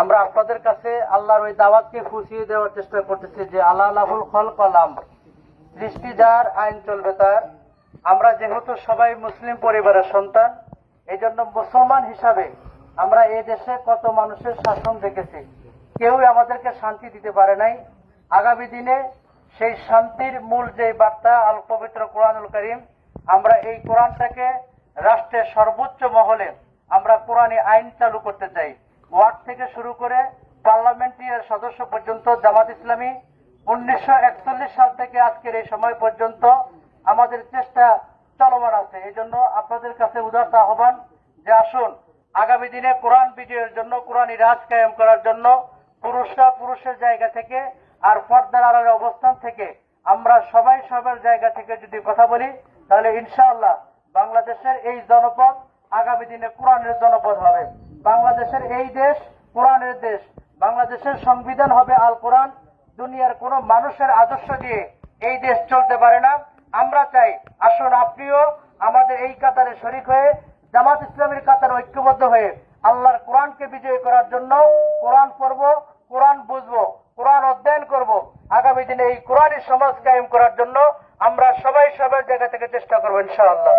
আমরা আপনাদের কাছে আল্লাহর ওই দাওয়াতকে পৌঁছিয়ে দেওয়ার চেষ্টা করতেছি যে আল্লাহ লাহুল খলক ওয়াল আমর, সৃষ্টি যার, আইন চলবে তার। আমরা যেহেতু সবাই মুসলিম পরিবারের সন্তান, এই জন্য মুসলমান হিসাবে আমরা এই দেশে কত মানুষের শাসন দেখেছি, কেউই আমাদেরকে শান্তি দিতে পারে নাই। আগামী দিনে সেই শান্তির মূল যে বার্তা আল পবিত্র কোরআনুল কারীম, আমরা এই কোরআনটাকে রাষ্ট্রের সর্বোচ্চ মহলে আমরা কোরআনী আইন চালু করতে চাই। ওয়ার্ড থেকে শুরু করে পার্লামেন্টের সদস্য পর্যন্ত জামাত ইসলামী 1941 সাল থেকে আজকের এই সময় পর্যন্ত আমাদের চেষ্টা চলমান আছে। এই জন্য আপনাদের কাছে উদারতা আহ্বান যে আসুন আগামী দিনে কোরআন বিজয়ের জন্য, কোরআনী রাজ কায়েম করার জন্য পুরুষরা পুরুষের জায়গা থেকে আর পর্দার আড়ালে অবস্থান থেকে আমরা সবাই সবার জায়গা থেকে যদি কথা বলি, তাহলে ইনশাআল্লাহ বাংলাদেশের এই জনপদ আগামী দিনে কোরআনের জনপদ হবে। বাংলাদেশের এই দেশ কোরআনের দেশ। বাংলাদেশের সংবিধান হবে আল কোরআন। দুনিয়ার কোন মানুষের আদর্শ দিয়ে এই দেশ চলতে পারে না। আমরা চাই আসুন আপনিও আমাদের এই কাতারে শরীক হয়ে জামাত ইসলামের কাতারে ঐক্যবদ্ধ হয়ে আল্লাহর কোরআনকে বিজয় করার জন্য কোরআন পড়ব, কোরআন বুঝবো, কোরআন অধ্যয়ন করব। আগামী দিনে এই কোরআনী সমাজ কায়েম করার জন্য আমরা সবাই সবার জায়গা থেকে চেষ্টা করবো ইনশাআল্লাহ।